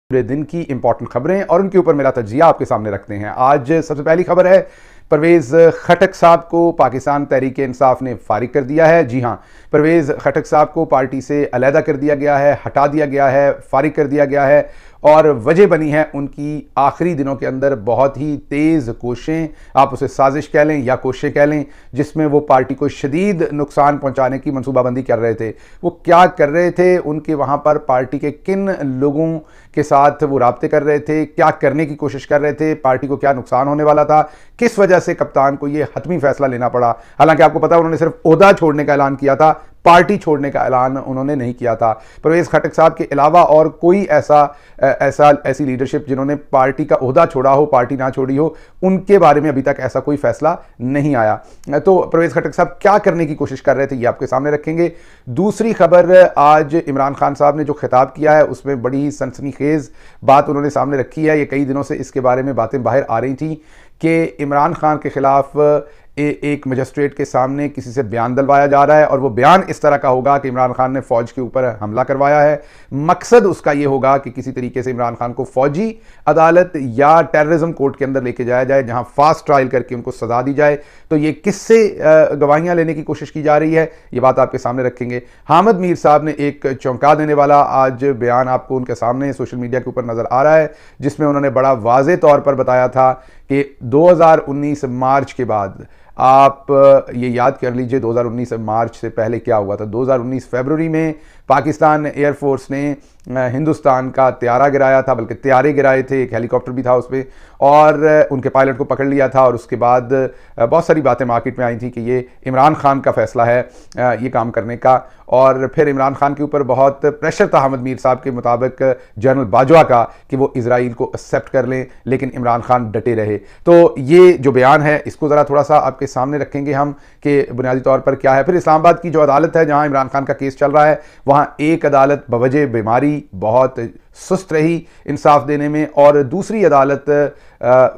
पूरे दिन की इंपॉर्टेंट खबरें और उनके ऊपर मेरा तजिया आपके सामने रखते हैं। आज सबसे पहली खबर है, परवेज़ खटक साहब को पाकिस्तान तहरीक इंसाफ ने फारिग कर दिया है। जी हां, परवेज़ खटक साहब को पार्टी से अलहदा कर दिया गया है, हटा दिया गया है, फारिग कर दिया गया है और वजह बनी है उनकी आखिरी दिनों के अंदर बहुत ही तेज़ कोशिशें, आप उसे साजिश कह लें या कोशिशें कह लें, जिसमें वो पार्टी को शदीद नुकसान पहुंचाने की मनसूबाबंदी कर रहे थे। वो क्या कर रहे थे, उनके वहाँ पर पार्टी के किन लोगों के साथ वो राब्ते कर रहे थे, क्या करने की कोशिश कर रहे थे, पार्टी को क्या नुकसान होने वाला था, किस वजह से कप्तान को ये हतमी फैसला लेना पड़ा। हालांकि आपको पता है उन्होंने सिर्फ ओहदा छोड़ने का ऐलान किया था, पार्टी छोड़ने का ऐलान उन्होंने नहीं किया था। परवेज़ खटक साहब के अलावा और कोई ऐसी लीडरशिप जिन्होंने पार्टी का ओहदा छोड़ा हो, पार्टी ना छोड़ी हो, उनके बारे में अभी तक ऐसा कोई फैसला नहीं आया। तो परवेज़ खटक साहब क्या करने की कोशिश कर रहे थे, ये आपके सामने रखेंगे। दूसरी खबर, आज इमरान खान साहब ने जो खिताब किया है उसमें बड़ी ही सनसनीखेज बात उन्होंने सामने रखी है। ये कई दिनों से इसके बारे में बातें बाहर आ रही थी कि इमरान खान के खिलाफ एक मजिस्ट्रेट के सामने किसी से बयान दिलवाया जा रहा है और वो बयान इस तरह का होगा कि इमरान खान ने फ़ौज के ऊपर हमला करवाया है। मकसद उसका ये होगा कि किसी तरीके से इमरान खान को फ़ौजी अदालत या टेररिज्म कोर्ट के अंदर लेके जाया जाए, जहां फास्ट ट्रायल करके उनको सज़ा दी जाए। तो ये किससे गवाहियाँ लेने की कोशिश की जा रही है, ये बात आपके सामने रखेंगे। हामिद मीर साहब ने एक चौंका देने वाला आज बयान आपको उनके सामने सोशल मीडिया के ऊपर नज़र आ रहा है, जिसमें उन्होंने बड़ा वाज़े तौर पर बताया था कि 2019 मार्च के बाद, आप ये याद कर लीजिए 2019 मार्च से पहले क्या हुआ था। 2019 फरवरी में पाकिस्तान एयरफोर्स ने हिंदुस्तान का त्यारा गिराया था, बल्कि त्यारे गिराए थे, एक हेलीकॉप्टर भी था उसमें, और उनके पायलट को पकड़ लिया था। और उसके बाद बहुत सारी बातें मार्केट में आई थी कि ये इमरान खान का फैसला है ये काम करने का। और फिर इमरान खान के ऊपर बहुत प्रेशर था हामिद मीर साहब के मुताबिक जनरल बाजवा का कि वो इजराइल को एक्सेप्ट कर लें, लेकिन इमरान खान डटे रहे। तो ये जो बयान है इसको ज़रा थोड़ा सा आपके सामने रखेंगे हम कि बुनियादी तौर पर क्या है। फिर इस्लामाबाद की जो अदालत है जहाँ इमरान खान का केस चल रहा है, वहाँ एक अदालत बवजह बीमारी बहुत सुस्त रही इंसाफ देने में, और दूसरी अदालत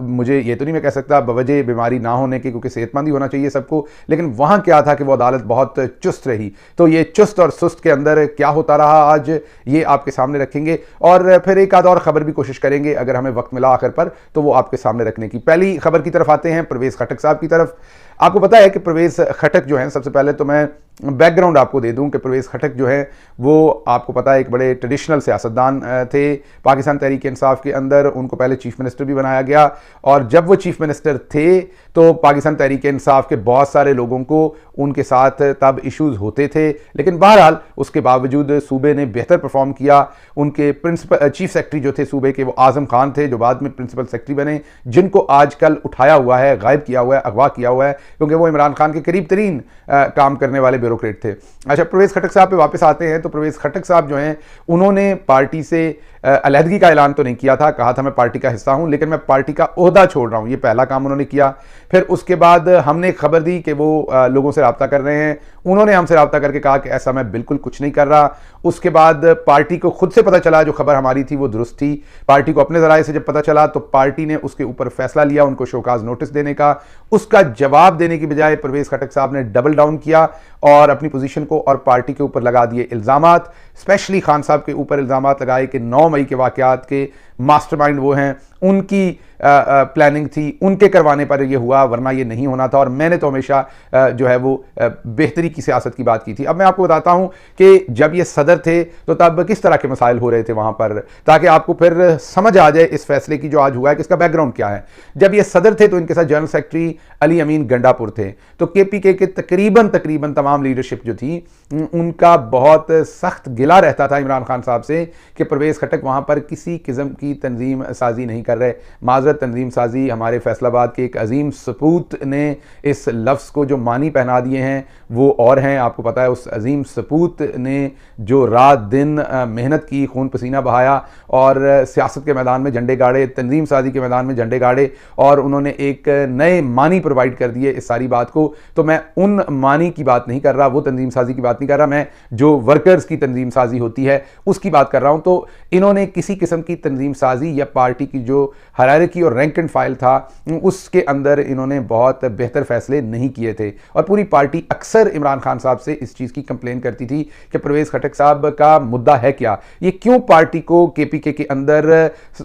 मुझे ये तो नहीं मैं कह सकता बवजह बीमारी ना होने की, क्योंकि सेहतमंद ही होना चाहिए सबको, लेकिन वहाँ क्या था कि वो अदालत बहुत चुस्त रही। तो ये चुस्त और सुस्त के अंदर क्या होता रहा आज, ये आपके सामने रखेंगे। और फिर एक आध और ख़बर भी कोशिश करेंगे अगर हमें वक्त मिला आखिर पर, तो वो आपके सामने रखने की। पहली खबर की तरफ आते हैं, परवेज़ खटक साहब की तरफ। आपको पता है कि परवेज़ खटक जो हैं, सबसे पहले तो मैं बैकग्राउंड आपको दे दूं कि परवेज़ खटक जो है वो आपको पता है एक बड़े ट्रेडिशनल सियासतदान थे पाकिस्तान तहरीक इंसाफ के अंदर। उनको पहले चीफ मिनिस्टर भी बनाया गया, और जब वो चीफ मिनिस्टर थे तो पाकिस्तान तहरीक इंसाफ के बहुत सारे लोगों को उनके साथ तब इश्यूज़ होते थे, लेकिन बहरहाल उसके बावजूद सूबे ने बेहतर परफॉर्म किया। उनके चीफ सेक्रेटरी जो थे सूबे के, वो आज़म खान थे, जो बाद में प्रिंसिपल सेक्रेटरी बने, जिनको आजकल उठाया हुआ है, गायब किया हुआ है, अगवा किया हुआ है, क्योंकि वो इमरान खान के करीब तरीन काम करने वाले ब्यूरोक्रेट थे। अच्छा, परवेज़ खटक साहब पे वापस आते हैं। तो परवेज़ खटक साहब जो हैं, उन्होंने पार्टी से अलहदगी का ऐलान तो नहीं किया था, कहा था मैं पार्टी का हिस्सा हूं, लेकिन मैं पार्टी का ओहदा छोड़ रहा हूं, ये पहला काम उन्होंने किया। फिर उसके बाद हमने खबर दी कि वो लोगों से रब्ता कर रहे हैं, उन्होंने हमसे रब्ता करके कहा कि ऐसा मैं बिल्कुल कुछ नहीं कर रहा। उसके बाद पार्टी को खुद से पता चला जो खबर हमारी थी वो दुरुस्त थी। पार्टी को अपने ज़राए से जब पता चला तो पार्टी ने उसके ऊपर फैसला लिया उनको शोकाज नोटिस देने का। उसका जवाब देने की बजाय परवेज़ खटक साहब ने डबल डाउन किया और अपनी पोजीशन को और पार्टी के ऊपर लगा दिए इल्ज़ामात। स्पेशली खान साहब के ऊपर इल्ज़ामात लगाए कि 9 मई के वाक़यात के मास्टरमाइंड वो हैं, उनकी प्लानिंग थी, उनके करवाने पर ये हुआ, वरना ये नहीं होना था। और मैंने तो हमेशा जो है वो बेहतरी की सियासत की बात की थी। अब मैं आपको बताता हूँ कि जब ये सदर थे तो तब किस तरह के मसाइल हो रहे थे वहाँ पर, ताकि आपको फिर समझ आ जाए इस फैसले की जो आज हुआ है कि इसका बैकग्राउंड क्या है। जब ये सदर थे तो इनके साथ जनरल सेक्रेटरी अली अमीन गंडापुर थे। तो KPK के तकरीबन तमाम लीडरशिप जो थी उनका बहुत सख्त गिला रहता था इमरान खान साहब से कि परवेज़ खटक वहाँ पर किसी किस्म की तंजीम साजी नहीं कर रहे। माजरत, तंजीम साजी हमारे फैसलाबाद के एक अजीम सपूत ने इस लफ्ज़ को जो मानी पहना दिए हैं वो और हैं। आपको पता है उस अजीम सपूत ने जो रात दिन मेहनत की, खून पसीना बहाया और सियासत के मैदान में झंडे गाड़े, तंजीम साजी के मैदान में झंडे गाड़े, और उन्होंने एक नए मानी प्रोवाइड कर दिए इस सारी बात को। तो मैं उन मानी की बात नहीं कर रहा, वो तंजीम साजी की बात नहीं कर रहा, मैं जो वर्कर्स की तंजीम साजी होती है उसकी बात कर रहा हूँ। तो इन्होंने किसी किस्म की तंजीम साजी या पार्टी की जो हायरार्की और रैंक एंड फाइल था उसके अंदर इन्होंने बहुत बेहतर फैसले नहीं किए थे। और पूरी पार्टी अक्सर इमरान खान साहब से इस चीज़ की कंप्लेन करती थी कि परवेज़ खटक साहब का मुद्दा है क्या, ये क्यों पार्टी को केपीके के अंदर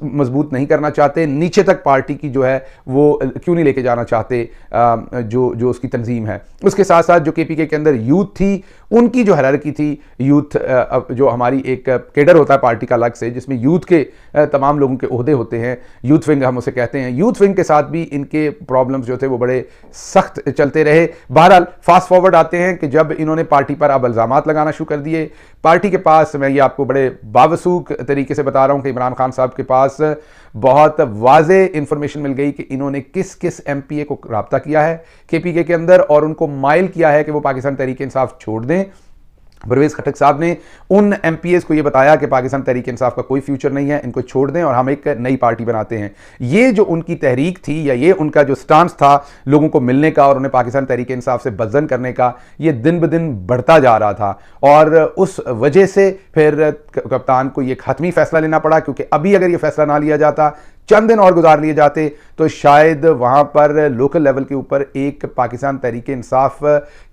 मजबूत नहीं करना चाहते, नीचे तक पार्टी की जो है वो क्यों नहीं लेके जाना चाहते जो उसकी तंजीम है। उसके साथ साथ जो केपीके के अंदर यूथ थी उनकी जो हायरार्की थी, यूथ जो हमारी एक कैडर होता है पार्टी का अलग से जिसमें यूथ के तमाम लोगों के ओहदे होते हैं, यूथ विंग हम उसे कहते हैं, यूथ विंग के साथ भी इनके प्रॉब्लम्स जो थे वो बड़े सख्त चलते रहे। बहरहाल फास्ट फॉरवर्ड आते हैं कि जब इन्होंने पार्टी पर अब इल्ज़ामात लगाना शुरू कर दिए, पार्टी के पास, मैं ये आपको बड़े बावसूख तरीके से बता रहा हूं कि इमरान खान साहब के पास बहुत वाज़े इंफॉर्मेशन मिल गई कि इन्होंने किस किस एमपीए को राब्ता किया है केपीके के अंदर और उनको माइल किया है कि वो पाकिस्तान तहरीक इंसाफ छोड़ दें। परवेज़ खटक साहब ने उन एमपीएस को ये बताया कि पाकिस्तान तहरीक इंसाफ का कोई फ्यूचर नहीं है, इनको छोड़ दें और हम एक नई पार्टी बनाते हैं। ये जो उनकी तहरीक थी या ये उनका जो स्टांस था लोगों को मिलने का और उन्हें पाकिस्तान तहरीक इंसाफ से बज़न करने का, ये दिन ब दिन बढ़ता जा रहा था और उस वजह से फिर कप्तान को ये हतमी फैसला लेना पड़ा, क्योंकि अभी अगर ये फैसला ना लिया जाता, चंद दिन और गुजार लिए जाते, तो शायद वहां पर लोकल लेवल के ऊपर एक पाकिस्तान तहरीक इंसाफ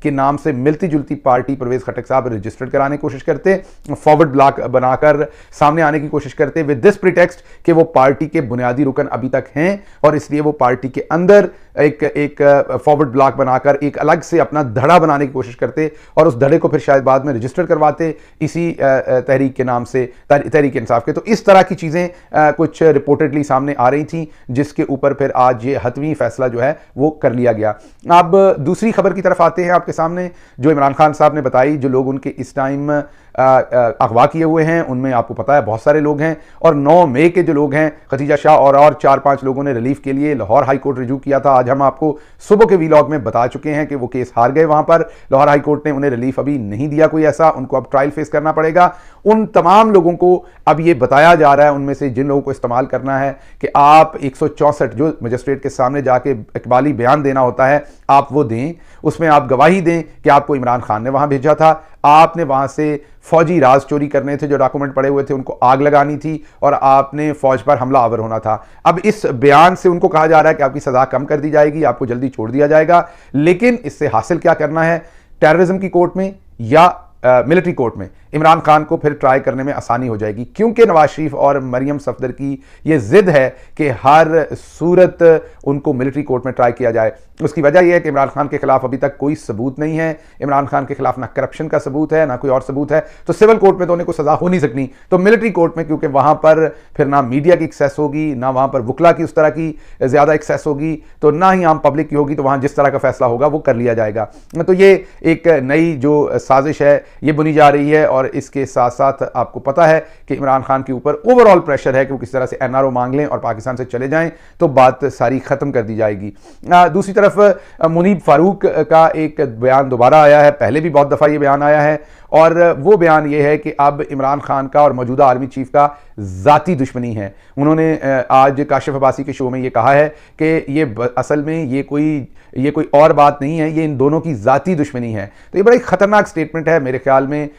के नाम से मिलती जुलती पार्टी परवेज़ खटक साहब रजिस्टर्ड कराने की कोशिश करते, फॉरवर्ड ब्लॉक बनाकर सामने आने की कोशिश करते विद दिस प्रिटेक्स्ट कि वो पार्टी के बुनियादी रुकन अभी तक हैं और इसलिए वो पार्टी के अंदर एक फॉरवर्ड ब्लॉक बनाकर एक अलग से अपना धड़ा बनाने की कोशिश करते और उस धड़े को फिर शायद बाद में रजिस्टर करवाते इसी तहरीक के नाम से, तहरीक इंसाफ के। तो इस तरह की चीज़ें कुछ रिपोर्टेडली सामने आ रही थी, जिसके ऊपर फिर आज ये हतमी फैसला जो है वो कर लिया गया। अब दूसरी खबर की तरफ आते हैं आपके सामने, जो इमरान खान साहब ने बताई, जो लोग उनके इस टाइम अगवा किए हुए हैं उनमें आपको पता है बहुत सारे लोग हैं और 9 मई के जो लोग हैं, खतीजा शाह और 4-5 लोगों ने रिलीफ के लिए लाहौर हाई कोर्ट रिजू किया था। आज हम आपको सुबह के वीलॉग में बता चुके हैं कि वो केस हार गए वहां पर, लाहौर हाई कोर्ट ने उन्हें रिलीफ अभी नहीं दिया कोई ऐसा, उनको अब ट्रायल फेस करना पड़ेगा। उन तमाम लोगों को अब ये बताया जा रहा है, उनमें से जिन लोगों को इस्तेमाल करना है कि आप 164 जो मजिस्ट्रेट के सामने जाके इकबाली बयान देना होता है आप वो दें, उसमें आप गवाही दें कि आपको इमरान खान ने वहां भेजा था, आपने वहां से फौजी राज चोरी करने थे, जो डॉक्यूमेंट पड़े हुए थे उनको आग लगानी थी और आपने फौज पर हमला आवर होना था। अब इस बयान से उनको कहा जा रहा है कि आपकी सजा कम कर दी जाएगी, आपको जल्दी छोड़ दिया जाएगा, लेकिन इससे हासिल क्या करना है, टेररिज्म की कोर्ट में या मिलिट्री कोर्ट में इमरान खान को फिर ट्राई करने में आसानी हो जाएगी, क्योंकि नवाज शरीफ और मरियम सफदर की ये जिद है कि हर सूरत उनको मिलिट्री कोर्ट में ट्राई किया जाए। उसकी वजह यह है कि इमरान खान के खिलाफ अभी तक कोई सबूत नहीं है, इमरान खान के खिलाफ ना करप्शन का सबूत है ना कोई और सबूत है, तो सिविल कोर्ट में तो उन्हें कोई सजा हो नहीं सकनी, तो मिलिट्री कोर्ट में क्योंकि वहां पर फिर ना मीडिया की एक्सेस होगी, ना वहां पर वकला की उस तरह की ज्यादा एक्सेस होगी, तो ना ही आम पब्लिक की होगी, तो वहां जिस तरह का फैसला होगा वो कर लिया जाएगा। तो ये एक नई जो साजिश है ये बुनी जा रही है और इसके साथ साथ आपको पता है कि इमरान खान के ऊपर ओवरऑल प्रेशर है कि वो किस तरह से एनआरओ मांग लें और पाकिस्तान से चले जाएं, तो बात सारी खत्म कर दी जाएगी। दूसरी तरफ मुनीब फारूक का एक बयान दोबारा आया है, पहले भी बहुत दफा ये बयान आया है और वो बयान ये है कि अब इमरान खान का और मौजूदा आर्मी चीफ का ज़ाती दुश्मनी है। उन्होंने आज काशिफ अब्बासी के शो में ये कहा है कि ये असल में ये कोई और बात नहीं है, ये इन दोनों की ज़ाती दुश्मनी है। तो ये बड़ा ही ख़तरनाक स्टेटमेंट है, मेरे ख्याल में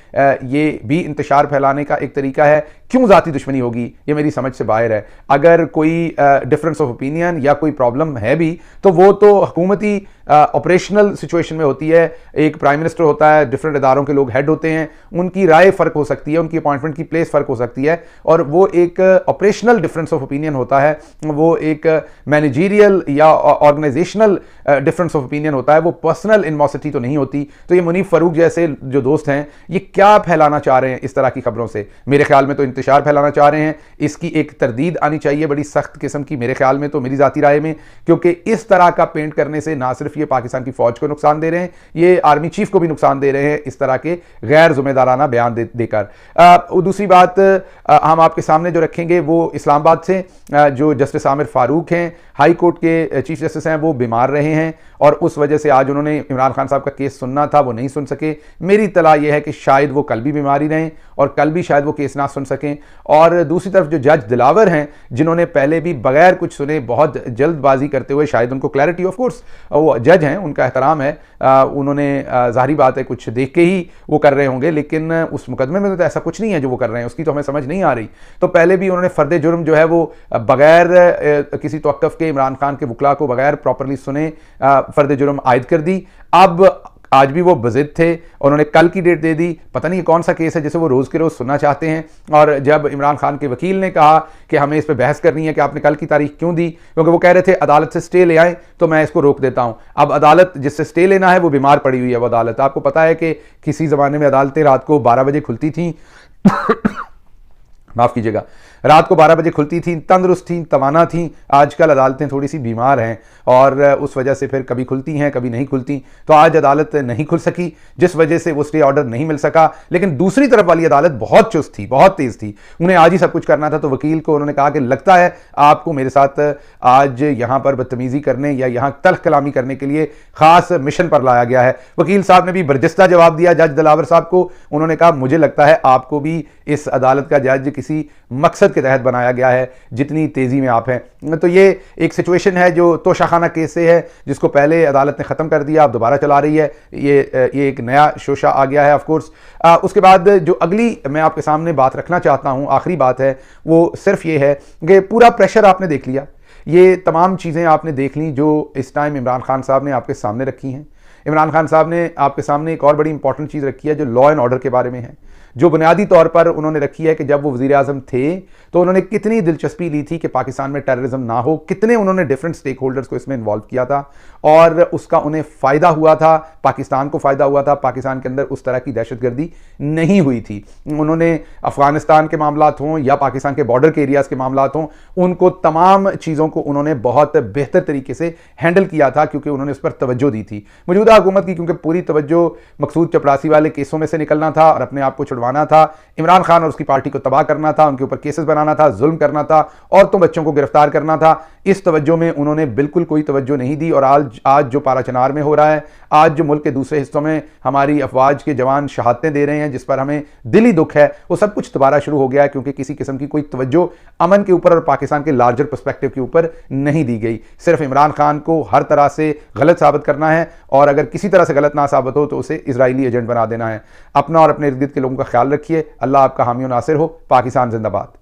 ये भी इंतशार फैलाने का एक तरीका है। क्यों ज़ाती दुश्मनी होगी, ये मेरी समझ से बाहर है। अगर कोई डिफरेंस ऑफ ओपिनियन या कोई प्रॉब्लम है भी तो वो तो हुकूमती ऑपरेशनल सिचुएशन में होती है, एक प्राइम मिनिस्टर होता है, डिफरेंट इदारों के लोग हेड होते हैं, उनकी राय फ़र्क हो सकती है, उनकी अपॉइंटमेंट की प्लेस फ़र्क हो सकती है और वो एक ऑपरेशनल डिफरेंस ऑफ ओपिनियन होता है, वो एक मैनेजरियल या ऑर्गेनाइजेशनल डिफरेंस ऑफ ओपिनियन होता है, वो पर्सनल इनमोसिटी तो नहीं होती। तो ये मुनीब फारूक जैसे जो दोस्त हैं ये क्या फैलाना चाह रहे हैं इस तरह की खबरों से, मेरे ख्याल में तो इंतशार फैलाना चाह रहे हैं। इसकी एक तरदीद आनी चाहिए बड़ी सख्त किस्म की, मेरे ख्याल में तो, मेरी जाती राय में, क्योंकि इस तरह का पेंट करने से ना सिर्फ ये पाकिस्तान की फौज को नुकसान दे रहे हैं, ये आर्मी चीफ को भी नुकसान दे रहे हैं इस तरह के गैर जिम्मेदाराना बयान देकर। दूसरी बात हम आपके सामने जो रखेंगे वो इस्लामाबाद से जो जस्टिस आमिर फारूक हैं, हाई कोर्ट के चीफ जस्टिस हैं, वो बीमार रहे हैं और उस वजह से आज उन्होंने इमरान खान साहब का केस सुनना था, वो नहीं सुन सके। मेरी इत्तला यह है कि शायद वो कल भी बीमारी रहें और कल भी शायद वो केस ना सुन सकें सकें। और दूसरी तरफ जो जज दिलावर हैं, जिन्होंने पहले भी बगैर कुछ सुने बहुत जल्दबाजी करते हुए, शायद उनको क्लैरिटी, ऑफ कोर्स वो जज हैं, उनका एहतराम है, उन्होंने जाहिर बात है कुछ देख के ही वो कर रहे होंगे, लेकिन उस मुकदमे में तो ऐसा कुछ नहीं है जो वो कर रहे हैं, उसकी तो हमें समझ नहीं आ रही। तो पहले भी उन्होंने फर्द जुर्म जो है वो बगैर किसी तवक्कुफ के इमरान खान के वकला को बगैर प्रॉपरली सुने फर्द जुर्म आयद कर दी। अब आज भी वो बज़िद थे, उन्होंने कल की डेट दे दी। पता नहीं कौन सा केस है जिसे वो रोज़ के रोज़ सुनना चाहते हैं। और जब इमरान खान के वकील ने कहा कि हमें इस पर बहस करनी है कि आपने कल की तारीख क्यों दी, क्योंकि वो कह रहे थे अदालत से स्टे ले आए तो मैं इसको रोक देता हूं। अब अदालत जिससे स्टे लेना है वो बीमार पड़ी हुई है। वो अदालत, आपको पता है कि किसी ज़माने में अदालतें रात को 12 बजे खुलती थीं माफ़ कीजिएगा, रात को 12 बजे खुलती थी, तंदुरुस्त थी, तवाना थी। आजकल अदालतें थोड़ी सी बीमार हैं और उस वजह से फिर कभी खुलती हैं कभी नहीं खुलती। तो आज अदालत नहीं खुल सकी, जिस वजह से वो स्टे ऑर्डर नहीं मिल सका। लेकिन दूसरी तरफ वाली अदालत बहुत चुस्त थी, बहुत तेज़ थी, उन्हें आज ही सब कुछ करना था। तो वकील को उन्होंने कहा कि लगता है आपको मेरे साथ आज यहाँ पर बदतमीज़ी करने या यहाँ तल्ख कलामी करने के लिए ख़ास मिशन पर लाया गया है। वकील साहब ने भी बर्जस्ता जवाब दिया जज दिलावर साहब को। उन्होंने कहा मुझे लगता है आपको भी इस अदालत का जज किसी मकसद के तहत बनाया गया है, जितनी तेज़ी में आप हैं। तो ये एक सिचुएशन है जो तोशाखाना केस से है, जिसको पहले अदालत ने ख़त्म कर दिया, अब दोबारा चला रही है। ये एक नया शोशा आ गया है। ऑफ कोर्स उसके बाद जो अगली मैं आपके सामने बात रखना चाहता हूँ, आखिरी बात है, वो सिर्फ ये है कि पूरा प्रेशर आपने देख लिया, ये तमाम चीज़ें आपने देख ली जो इस टाइम इमरान खान साहब ने आपके सामने रखी हैं। इमरान खान साहब ने आपके सामने एक और बड़ी इंपॉर्टेंट चीज़ रखी है जो लॉ एंड ऑर्डर के बारे में है, जो बुनियादी तौर पर उन्होंने रखी है कि जब वो वज़ीर आज़म थे तो उन्होंने कितनी दिलचस्पी ली थी कि पाकिस्तान में टेररिज्म ना हो, कितने उन्होंने डिफरेंट स्टेक होल्डर्स को इसमें इन्वॉल्व किया था और उसका उन्हें फ़ायदा हुआ था, पाकिस्तान को फ़ायदा हुआ था। पाकिस्तान के अंदर उस तरह की दहशतगर्दी नहीं हुई थी। उन्होंने अफ़गानिस्तान के मामलात हों या पाकिस्तान के बॉर्डर के एरियाज़ के मामलात हों, उनको तमाम चीज़ों को उन्होंने बहुत बेहतर तरीके से हैंडल किया था, क्योंकि उन्होंने उस पर तवज्जो दी थी। मौजूदा हुकूमत की क्योंकि पूरी तवज्जो मकसूद चपरासी वाले केसों में से निकलना था और अपने आप को छुड़वाना था, इमरान खान और उसकी पार्टी को तबाह करना था, उनके ऊपर केसेस बनाना था, जुल्म करना था, औरतों बच्चों को गिरफ्तार करना था। इस तवज्जो में उन्होंने बिल्कुल कोई तवज्जो नहीं दी। और आज जो पारा चनार में हो रहा है, आज जो मुल्क के दूसरे हिस्सों में हमारी अफवाज के जवान शहादतें दे रहे हैं, जिस पर हमें दिली दुख है, वो सब कुछ दोबारा शुरू हो गया है, क्योंकि किसी किस्म की कोई तवज्जो अमन के ऊपर और पाकिस्तान के लार्जर पर्सपेक्टिव के ऊपर नहीं दी गई। सिर्फ इमरान खान को हर तरह से गलत साबित करना है, और अगर किसी तरह से गलत ना साबित हो तो उसे इजरायली एजेंट बना देना है। अपना और अपने इर्द गिर्द के लोगों का ख्याल रखिए। अल्लाह आपका हामी और नासिर हो। पाकिस्तान जिंदाबाद।